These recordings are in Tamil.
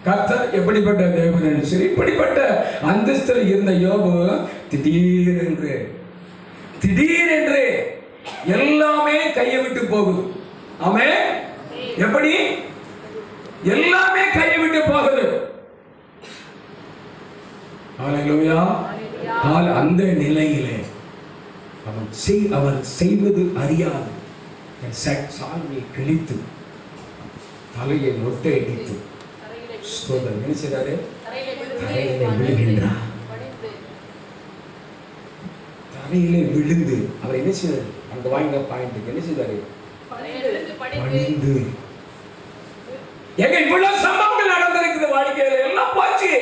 கர்த்தர் எப்படிப்பட்ட தேவன் என்று சொல்லி இப்படிப்பட்ட அந்தஸ்தில் இருந்த யோபு திடீரென்று எல்லாமே கையை விட்டு போகுது. ஆமென். எப்படி எல்லாமே கையை விட்டு போகுது. ஹல்லேலூயா. அந்த நிலையிலே அவர் செய்வது அறியாது சால்வை கிழித்து தலையை மொட்டை அடித்து ஸ்தோத்திரம் என்ன செய்தாரு? தரையிலே விழுகின்றார். தரையிலே விழுந்து அவர் என்ன செய்தாரு? அங்க வாங்க பாயிண்ட் என்ன செய்தாரு? பணிந்து. எங்க இவ்வளவு சம்பவங்கள் நடந்திருக்குது வாழ்க்கையில எல்லாம் போச்சு.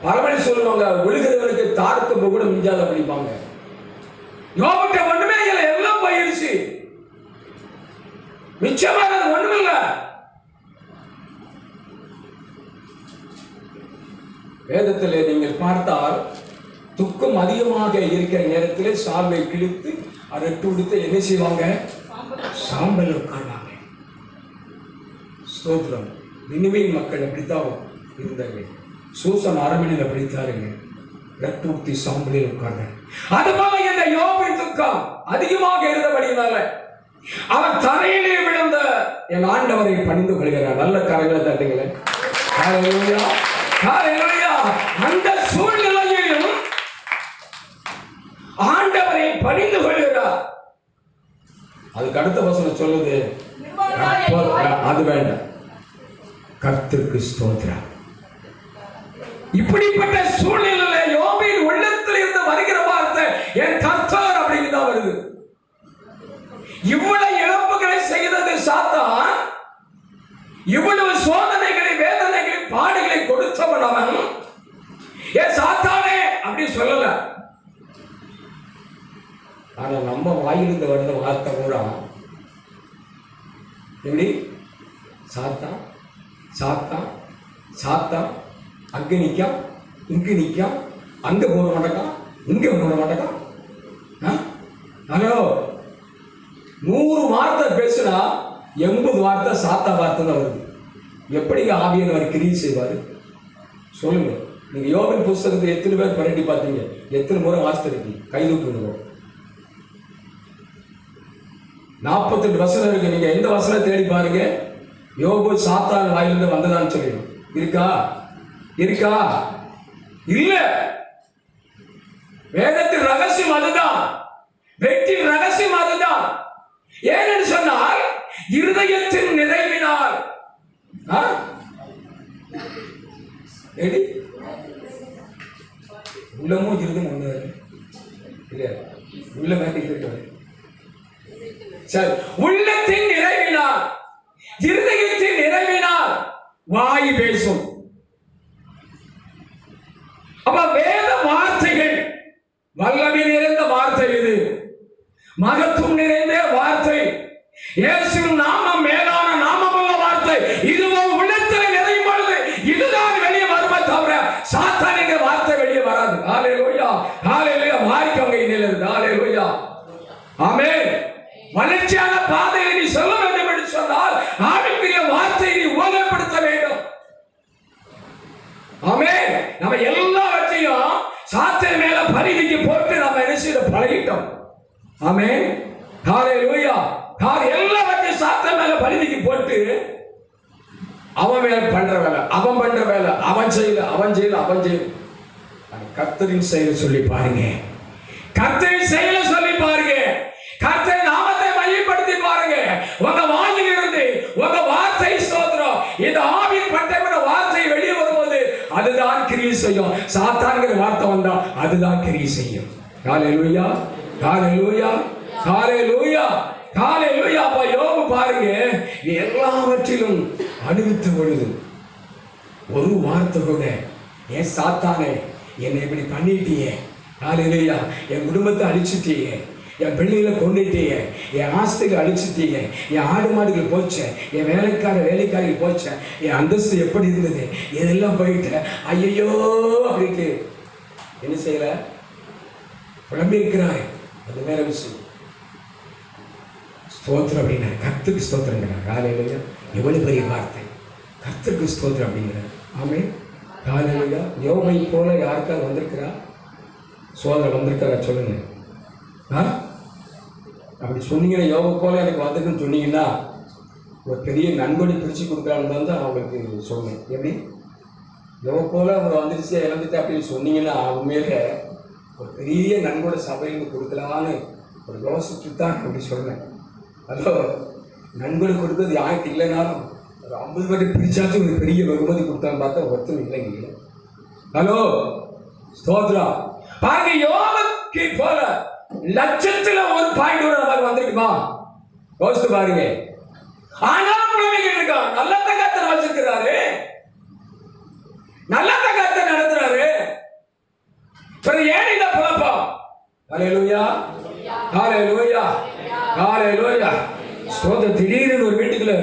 பரமணி சொல்லுவாங்க விழுகிறவனுக்கு தாரத்து கூட மிஞ்சாத படிப்பாங்க. யோபுட்ட ஒண்ணுமே இல்லை, எல்லாம் போயிருச்சு. மிச்சமானது ஒண்ணுமில்ல. வேதத்திலே நீங்கள் பார்த்தால் துக்கம் அதிகமாக இருக்கிற நேரத்திலே சால்வை கிழித்து அதை துடுத்து என்ன செய்வாங்க? சாம்பல் உட்கார்ந்தாங்க. ஸ்தோத்திரம். நினிவே மக்கள் அப்படித்தான் இருந்தாங்க. சூசன் அரண்மனையில் அப்படித்தாருங்க. ரத்தூர்த்தி சாம்பலில் உட்கார்ந்தாங்க. அதுபோல இந்த யோபின் துக்கம் அதிகமாக இருந்தபடியினால அவர் தரையிலே விழுந்த என் ஆண்டவரை பணிந்து கொள்கிறார். நல்ல கரங்களை தட்டுங்களேன். ஹல்லேலூயா, ஹல்லேலூயா. அந்த சூழ்நிலையிலும் ஆண்டவரை பணிந்து கொள்கிறார். அதுக்கு அடுத்த வசனம் சொல்லுது, அது வேண்டாம், கர்த்தருக்கு ஸ்தோத்திரம். இப்படிப்பட்ட சூழ்நிலையில யோபின் உள்ளத்தில் இருந்து வருகிற வார்த்தை என் கர்த்தர் அப்படின்னு தான் வருது. இவ்வளவு இழப்புகளை செய்தது சாத்தான், இவ்வளவு சோதனைகளை வேதனைகளை பாடுகளை கொடுத்தவன் அவன். ஏன் சாத்தானே அப்படி சொல்லல. ஆனா நம்ம வாயிலிருந்து வருத வார்த்தை கூட எப்படி? சாத்தான் சாத்தான் சாத்தான் அங்க நிற்கான், இங்க நிற்கான், அங்க போட மாட்டேக்கான், இங்க போட மாட்டேக்கான். ஹலோ, 100 வார்த்தை பேசுனா 80 வார்த்தை சாத்தா வார்த்தை தான் வருது. எப்படிங்க ஆவியானவர் கிரியை செய்வாரு சொல்லுங்க. நீங்க யோபின் புஸ்தகத்தை எத்தனை பேர் பரட்டி பார்த்தீங்க? எத்தனை முறை வாசித்திருக்கீங்க? கைதூக்குங்க. 48 வசனம் இருக்கு. நீங்க எந்த வசனம் தேடி பாருங்க. யோபு சாத்தான் வாயிலிருந்து வந்ததான்னு சொல்லிடும். இருக்கா? இருக்கா? இல்ல. வேதத்தின் ரகசியம் அதுதான், வெற்றின் ரகசியம் அதுதான். ஏனென்று சொன்னால் இருதயத்தின் நிறைவினால் உள்ளமும் இருதும் ஒண்ணு இல்லையா? உள்ள வேண்டிய சரி, உள்ளத்தின் நிறைவினால் இருதயத்தின் நிறைவினால் வாய் பேசும். அப்ப வேத வார்த்தைகள் வல்லமை நிறைந்த வார்த்தை, இது மகத்துவம் நிறைந்த வார்த்தை. இயேசுவின் நாமம் மேலான நாமமுள்ள வார்த்தை. இதுவும் உள்ளத்தில் நிறையும் பொழுது இதுதான் வெளியே வருமே தவிர சாத்தான் என்ற வார்த்தை வெளியே வராது. ஹல்லேலூயா, ஹல்லேலூயா. மாறிக்கோங்க இதிலிருந்து. ஹல்லேலூயா, ஆமென். வளர்ச்சியான பாதையை நீ சொல்ல வேண்டும் என்று சொன்னால் ஆவிக்குரிய வார்த்தையை நீ உபயோகப்படுத்த வேண்டும். ஆமென். நம்ம எல்லாவற்றையும் சாத்தான் மேல பரிதிக்கு போட்டு நம்ம என்ன செய்ய பழகிட்டோம். ஆமென், ஹல்லேலூயா. எல்லாவற்றையும் சாத்தான் மேல பரிதிக்கு போட்டு அவன் மேல பண்ற வேலை, அவன் பண்ற வேலை, அவன் செய்யல, அவன் செய்யல, அவன் செய்யல. கர்த்தரின் செயலை சொல்லி பாருங்க. கர்த்தரின் செயலை சொல்லி பாருங்க. கர்த்தரின் நாமத்தை மையப்படுத்தி பாருங்க. உங்க வாயில் இருந்து உங்க வார்த்தை ஸ்தோத்திரம், இந்த ஆவியின் பட்டமான வார்த்தை வெளியே வரும்போது அதுதான் கிரியை செய்யும். சாத்தான்கிற வார்த்தை வந்தா அதுதான் கிரியை செய்யும். ஹல்லேலூயா, ஹல்லேலூயா, ஹல்லேலூயா, ஹல்லேலூயா. அப்ப யோபு பாருங்க, எல்லாவற்றிலும் அனுபவித்த பொழுது ஒரு வார்த்தை கூட, ஏன் சாத்தானே என்னை இப்படி பண்ணிட்டியே, ஹல்லேலூயா, என் குடும்பத்தை அழிச்சிட்டியே, என் பிள்ளைகளை கொண்டுட்டீங்க, என் ஆஸ்திகள் அழிச்சிட்டீங்க, என் ஆடு மாடுகள் போச்சு, என் வேலைக்காரிகள் போச்சு, என் அந்தஸ்து எப்படி இருந்தது, இதெல்லாம் போயிட்டு ஐயோ அப்படின்ட்டு என்ன செய்யல, புலம்பி இருக்கிறாய். அது வேற விஷயம். ஸ்தோத்திரம் அப்படின்னா கர்த்தருக்கு ஸ்தோத்திரம். காலையில எவ்வளவு பெரிய வார்த்தை. கர்த்தருக்கு ஸ்தோத்திரம் அப்படிங்கிற. ஆமென். ஹல்லேலூயா. யோபை போல யாருக்காவது வந்திருக்கிறா? சோதனை வந்திருக்காரா சொல்லுங்க. அப்படி சொன்னீங்கன்னா, யோபை போல எனக்கு வந்திருக்குன்னு சொன்னீங்கன்னா, ஒரு பெரிய நன்கொடை பிரித்து கொடுக்கலான்னு தான் அவங்களுக்கு சொல்லுவேன். எப்படி யோபை போல அவங்க வந்துருச்சு இழந்துட்டு அப்படின்னு சொன்னீங்கன்னா, உண்மையிலே ஒரு பெரிய நன்கொடை சபையில் கொடுக்கலான்னு ஒரு யோசிச்சு தான் அப்படி சொல்லுவேன். அதோ நன்கொடை கொடுத்தது யாருக்கு இல்லைனாலும் ஒரு 50 பேர் பிரிச்சாச்சும் ஒரு பெரிய வெகுமதி கொடுத்தான்னு பார்த்தா ஒருத்தரும் இல்லைங்க. ஹலோ ஸ்தோத்ரா. பாருங்க, யோபுக்கு போல லட்சத்துல ஒரு பாயிண்ட் கூட நமக்கு வந்துருக்குமா? யோசித்து பாருங்க. ஆனா புலம்பிக்கிட்டு இருக்கான். நல்ல தகத்தை வச்சிருக்கிறாரு, நல்ல தகத்தை நடத்துறாரு. ஏன் இந்த புலப்பம்? ஹல்லேலூயா, ஹல்லேலூயா, ஹல்லேலூயா. ஸ்தோத்திரம். திடீர்னு ஒரு வீட்டுக்குள்ள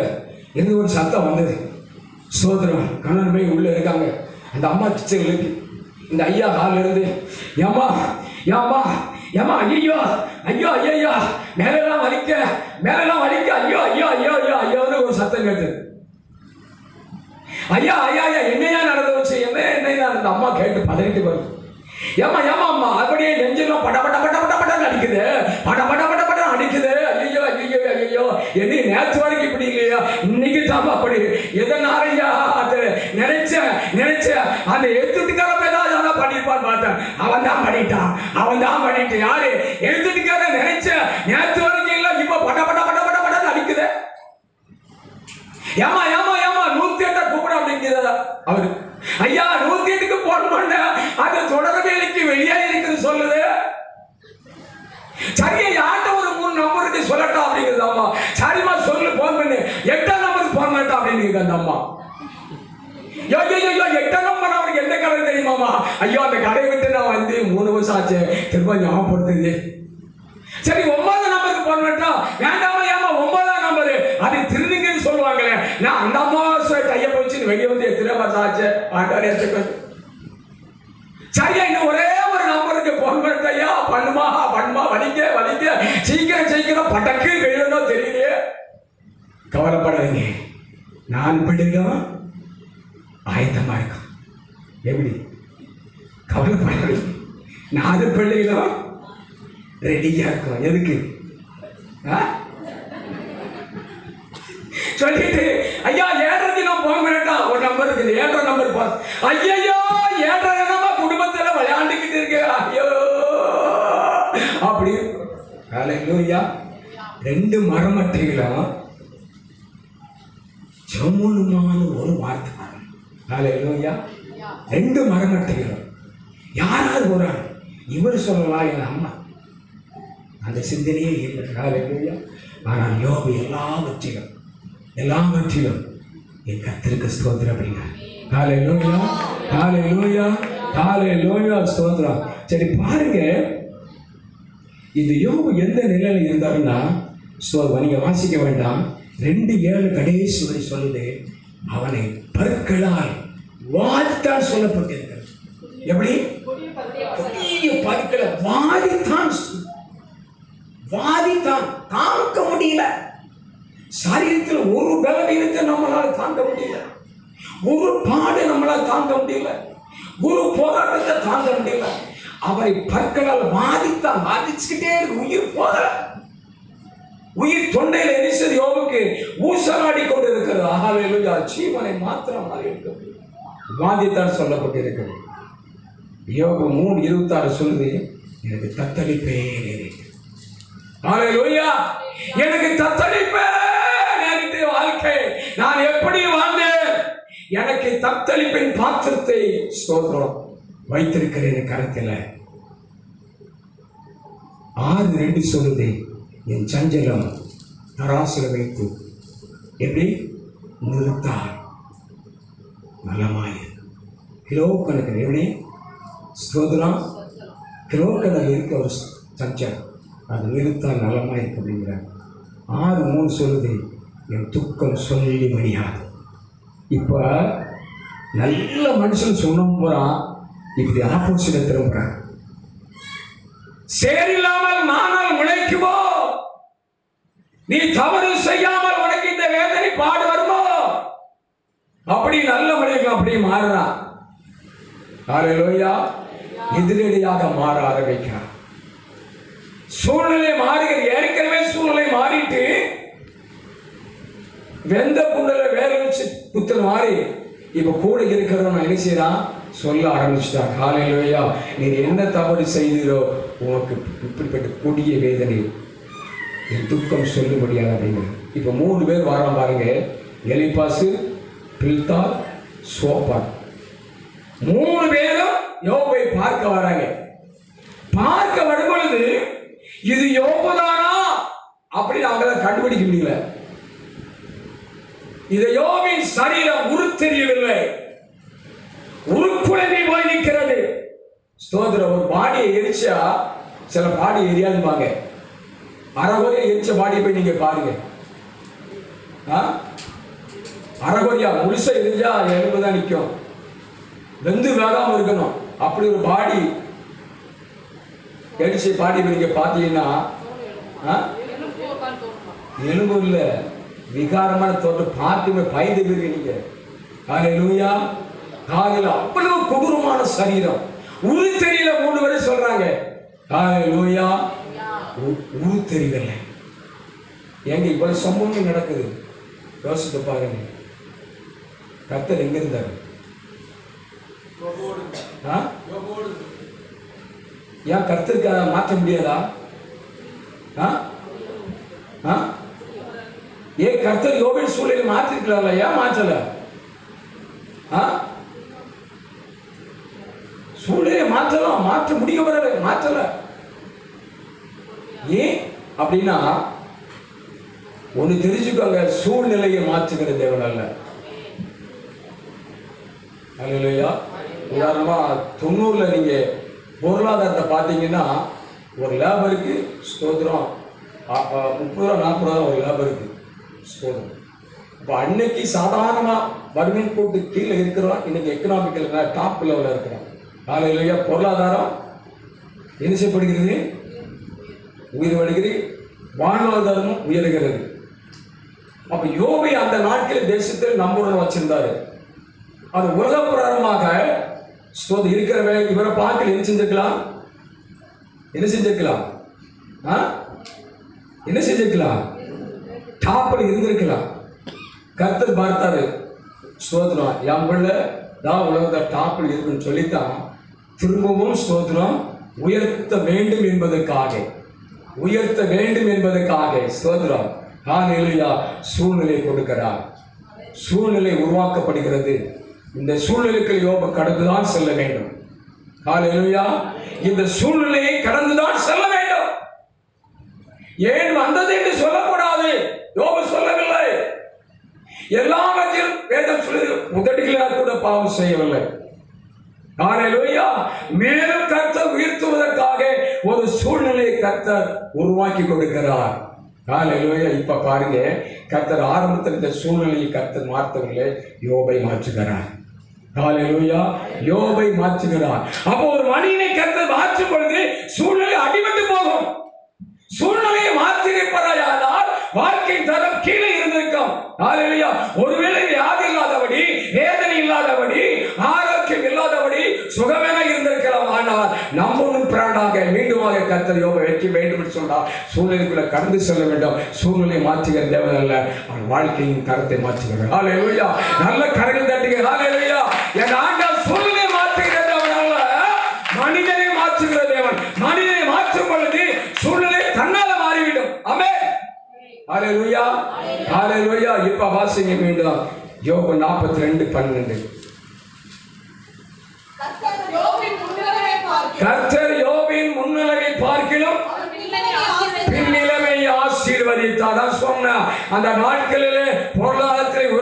இருந்து ஒரு சத்தம் வந்தது. ஸ்தோத்திரம். கணவன் போய் உள்ள இருக்காங்க. அந்த அம்மா கிச்சனுக்கு இந்த ஐயா ஹாலில் இருந்து, ஏமா ஏமா ஏமா, ஐயோ ஐயோ ஐயோ, மேலெல்லாம் வலிக்க மேலெல்லாம் வலிக்க, ஐயோ ஐயோ ஐயோ ஐயோ ஐயோன்னு ஒரு சத்தம் கேட்டு, ஐயா ஐயா ஐயா என்னையா நடந்து வச்சு, என்னையா அந்த அம்மா கேட்டு பதறிட்டு வருது. ஏமா ஏமா அம்மா, அப்படியே நெஞ்செல்லாம் பட பட பட பட படம் அடிக்குது, பட பட பட படம் அடிக்குது. ஐயோ ஐயோ ஐயோ, என்ன நேற்று வரைக்கும் இப்படி இல்லையா, இன்னைக்கு தான் அப்படி. எதனாலயா அது நினைச்சேன் அந்த எழுத்துக்கார ஏதாவது பண்ணிருப்பான்னு பார்த்தேன். அவன் தான் பண்ணிட்டான். யாரு எழுத்துக்கார நினைச்ச நேற்று வரைக்கும் இல்ல, இப்ப பட பட பட பட படம் அடிக்குது. ஏமா ஏமா ஏமா 108 கூப்பிட அப்படிங்கிறதா அவரு. ஐயா 108க்கு போன் பண்ண, அது தொடர் வேலைக்கு வெளியே இருக்குது சொல்லுது. சரியா யார்கிட்ட ஒரு 3 நம்பருக்கு சொல்லட்டா அப்படிங்கிறது அம்மா. சரிமா சொல்லு, போன் பண்ணு. 8ஆம் நம்பருக்கு போன் பண்ணட்டா அப்படின்னு அந்த அம்மா. யோ யோ யோ 8ஆம் நம்பர் அவருக்கு எந்த கடை தெரியுமாமா? ஐயோ அந்த கடையை விட்டு நான் வந்து 3 வருஷம் ஆச்சு, திரும்ப ஞாபகப்படுத்துது. சரி 9ஆம் நம்பருக்கு போன் பண்ணட்டா? வேண்டாமா ஏமா 9ஆம் நம்பரு அது திருநீங்கன்னு சொல்லுவாங்களே. நான் அந்த அம்மா கையை போச்சு வெளியே வந்து எத்தனை வருஷம் ஆச்சு ஆட்டாடி எடுத்துக்க. சரியா இன்னும் ஒரே ஒரு நம்பருக்கு போன் பண்ணிட்டா? பண்ணுமா வலிக்க சீக்கிரம் பட்டக்கு வெளியணும் தெரியலையே. கவலைப்படாதீங்க, நான் பிள்ளைகளும் ஆயத்தமா இருக்கும். எப்படி கவலைப்படாதீங்க, 4 பிள்ளைகளும் ரெடியா இருக்கும். எதுக்கு சொல்லிட்டு ஐயா 7:30 நான் போன் பண்ணிட்டா? ஒரு நம்பர் இருக்குது, 7 நம்பர் போன். ஐயோ 7:30 குடும்பத்துல விளையாண்டுக்கிட்டு இருக்கு. ஐயோ அப்படி. ஹல்லேலூயா. 2 மரமட்டைகளும் ஜமுனுமான ஒரு வார்த்தை. ஹல்லேலூயா. 2 மரமட்டைகளும் யாராவது ஒரு இவர் சொல்லலாம், என் அம்மா அந்த சிந்தனையே இல்லை. ஹல்லேலூயா. ஆனால் யோபு எல்லாவற்றிலும் என் கர்த்தருக்கு ஸ்தோத்திரம் அப்படிங்க. ஹல்லேலூயா, ஹல்லேலூயா, ஹல்லேலூயா, ஸ்தோத்திரம். சரி பாருங்க, இந்த யோபு எந்த நிலையில இருந்தாருன்னா, நீங்க வாசிக்க வேண்டாம், 2:7 கடைசி வரை சொல்லுது, அவனை பற்களால் வாதித்தான் சொல்லப்பட்டிருக்கிறது. எப்படி? பற்களை வாதித்தான் தாங்க முடியல. சரீரத்தில் ஒரு பலவீனத்தை நம்மளால தாங்க முடியல, ஒரு பாடு நம்மளால் தாங்க முடியல, ஒரு போராட்டத்தை தாங்க முடியல. அவரை பற்களால் வாதிச்சுக்கிட்டே இருக்கு. உயிர் போதல, உயிர் தொண்டையில் எரிசது யோபுக்கு ஊசலாடி கொண்டு இருக்கிறது. ஹல்லேலூயா. ஜீவனை மாத்திரம் வாதித்தான் சொல்லப்பட்டிருக்கிறது. யோபு 3:26 சொல்லுது, எனக்கு தத்தளிப்பே நேரிட்டு. ஹல்லேலூயா. எனக்கு தத்தளிப்பே நேரிட்டு வாழ்க்கை. நான் எப்படி வாழ்ந்தேன்? எனக்கு தத்தளிப்பின் பாத்திரத்தை ஸ்தோத்திரம் வைத்திருக்கிறேன் கரத்தில். 6:2 சொல்லுது, என் சஞ்சலம் தராசில வைத்து எப்படி நிறுத்தார் நலமாய. கிலோ கணக்கு எப்படி ஸ்தோத்திரம், கிலோ கணக்கு இருக்க ஒரு சஞ்சலம் அது நிறுத்தால் நலமாக இருக்கு அப்படிங்கிறார். 6:3 சொல்லுது, என் துக்கம் சொல்லி முடியாது. இப்போ நல்ல மனுஷன் சொன்ன போறான், இப்படி ஆப்போசிட்ட திரும்புறான். சேரில்லாமல் நானால் முளைக்குமோ? நீ தவறு செய்யாமல் உனக்கு இந்த வேதனை பாடு வருமோ? அப்படி நல்ல மனிதர்கள் அப்படி மாறுறான். ஹல்லேலூயா. எதிரடியாக மாற ஆரம்பிக்கிறான். சூழ்நிலை மாறுகிறது. ஏற்கனவே சூழ்நிலை மாறிட்டு வெந்த புண்ணில வேற வச்சு புத்தல் மாறி இப்ப கூட இருக்கிறவன் என்ன செய்யறான்? சொல்ல ஆரம்பிச்சுட்டான். ஹல்லேலூயா. நீர் என்ன தவறு செய்தீரோ உனக்கு இப்படிப்பட்ட கொடிய வேதனை என் துக்கம் சொல்ல முடியாது அப்படிங்கிறது. இப்ப 3 பேர் வரான் பாருங்க. எலிப்பாசு, பில்தார், சோப்பார். 3 பேரும் யோபை பார்க்க வராங்க. பார்க்க வரும் பொழுது இது யோபுதானா அப்படின்னு அவங்களால கண்டுபிடிக்க முடியல. இது யோபின் சரீரம் உருத்தெரியவில்லை. உருக்குழம்பி போய் நிற்கிறது. ஸ்தோத்திரம். ஒரு பாடியை எரிச்சா சில பாடி எரியாதுப்பாங்க. அரைகுறையா எரிச்ச பாடியை போய் நீங்க பாருங்க. அரைகுறையா முழுசா எரிஞ்சா எலும்புதான் நிற்கும். வெந்து வேகாம இருக்கணும். அப்படி ஒரு பாடி எரிச்ச பாடி நீங்க பார்த்தீங்கன்னா எலும்பு இல்ல, விகாரமான தோட்டம் பார்த்துமே பயந்து போயிருக்கீங்க. ஹல்லேலூயா. காலையில் அவ்வளவு கொடூரமான சரீரம். உரு தெரியல. 3 பேரை சொல்றாங்க. ஹல்லேலூயா. உரு தெரியல. எங்க இவ்வளவு சம்பவம் நடக்குது யோசித்து பாருங்க. கர்த்தர் எங்க இருந்தாரு? ஏன் கர்த்தருக்கு மாற்ற முடியாதா? ஏன் கர்த்தர் யோபின் சூழலை மாற்றிருக்கலாம்ல? ஏன் மாற்றல? சூழ்நிலையை மாற்றலாம், மாற்ற முடிய வரல, மாற்றல. ஏன் அப்படின்னா ஒண்ணு தெரிஞ்சுக்கோங்க, சூழ்நிலையை மாற்றுகிற தேவன் அல்ல. ஹல்லேலூயா. உதாரணமா 90ல நீங்க பொருளாதாரத்தை பார்த்தீங்கன்னா ஒரு லேபருக்கு ஸ்தோத்திரம் 30 ரூபா 40 ரூபா ஒரு லேபருக்கு ஸ்தோத்திரம். இப்போ அன்னைக்கு சாதாரணமா வறுமை போட்டு கீழே இருக்கிறோம். இன்னைக்கு எக்கனாமிக்கல் டாப் லெவலில் இருக்கிறோம். ஹல்லேலூயா. பொருளாதாரம் என்ன செய்யப்படுகிறது? உயிர் வருகிறது. வாழ்வாதாரமும் உயர்கிறது. அப்ப யோபை அந்த நாட்களில் தேசத்தில் நம்புறன்னு வச்சிருந்தாரு. அது உலக பிரகாரமாக இருக்கிற இவரை பார்க்கல. என்ன செஞ்சிருக்கலாம்? என்ன செஞ்சிருக்கலாம்? என்ன செஞ்சிருக்கலாம்? டாப்பில் இருந்திருக்கலாம். கர்த்தர் பார்த்தாரு. ஸ்தோத்திரம். என் பிள்ளை தான் உலகத்தை டாப்பில் இருக்குன்னு சொல்லித்தான் திரும்பவும் ஸ்தோத்திரம் உயர்த்த வேண்டும் என்பதற்காக, உயர்த்த வேண்டும் என்பதற்காக ஸ்தோத்திரம் ஹல்லேலூயா சூழ்நிலை கொடுக்கிறார். சூழ்நிலை உருவாக்கப்படுகிறது. இந்த சூழ்நிலைக்கு யோபு கடந்துதான் செல்ல வேண்டும். ஹல்லேலூயா. இந்த சூழ்நிலையை கடந்துதான் செல்ல வேண்டும். ஏன் வந்தது என்று சொல்லக்கூடாது. யோபு சொல்லவில்லை. எல்லாவற்றிலும் வேதம் சொல்லுது உதடுகளால் கூட பாவம் செய்யவில்லை. ஹல்லேலூயா. மேலும் கர்த்தர் உயர்த்துவதற்காக ஒரு சூழ்நிலையை கர்த்தர் உருவாக்கி கொடுக்கிறார். ஹல்லேலூயா. இப்ப பாருங்க, கர்த்தர் ஆரம்பத்தில் இந்த சூழ்நிலையை கர்த்தர் மாற்றவில்லை, யோபை மாற்றுகிறார். ஹல்லேலூயா. யோபை மாற்றுகிறார். அப்போ ஒரு மனிதனை கர்த்தர் மாற்றும் பொழுது சூழ்நிலை அடிபட்டு போகும். சூழ்நிலையை மாற்றிருப்பதால் வாழ்க்கை தரம் கீழே இருந்திருக்கும். ஹல்லேலூயா. ஒருவேளை வியாதி இல்லாதபடி, வேதனை இல்லாதபடி, ஆரோக்கியம் இல்லாதபடி சுகமென இருந்திருக்கலாம். ஆனால் நம்மளும் பிராண்டாக மீண்டுமாக கர்த்தர் யோபை வைக்க வேண்டும் என்று சொன்னால் சூழ்நிலைக்குள்ள கடந்து செல்ல வேண்டும். சூழ்நிலை மாற்றுகிற தேவன் அல்ல, அவன் வாழ்க்கையின் தரத்தை மாற்றுகிறார். ஹல்லேலூயா. நல்ல கரங்கள் தட்டுங்க. ஹல்லேலூயா. என் ஆண்டவர் சூழ்நிலை மாற்றுகிற தேவன் அல்ல, மனிதனை மாற்றுகிற தேவன். மனிதனை மாற்றும் பொழுது சூழ்நிலை தன்னால மாறிவிடும். ஆமென். ஹல்லேலூயா. ஹல்லேலூயா. இப்ப வாசிங்க மீண்டும் யோபு 42:12. கர்த்தர் யோபின் முன்னிலையை பார்க்கிலும் பின்னிலைமை ஆசீர்வதித்தார். சொன்ன அந்த நாட்களிலே பொருளாதாரத்தில்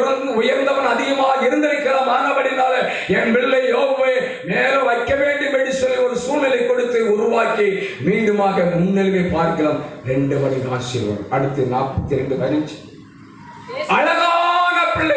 உயர்ந்தவன் அதிகமாக இருந்திருக்கலாம். ஆனபடினால என் பிள்ளை யோபை மேல வைக்க வேண்டும் என்று சொல்லி ஒரு சூழ்நிலை கொடுத்து உருவாக்கி மீண்டுமாக முன்னிலைமை பார்க்கலாம். 2 மணி ஆசீர்வாதம். அடுத்து 42:15 அழகான பிள்ளை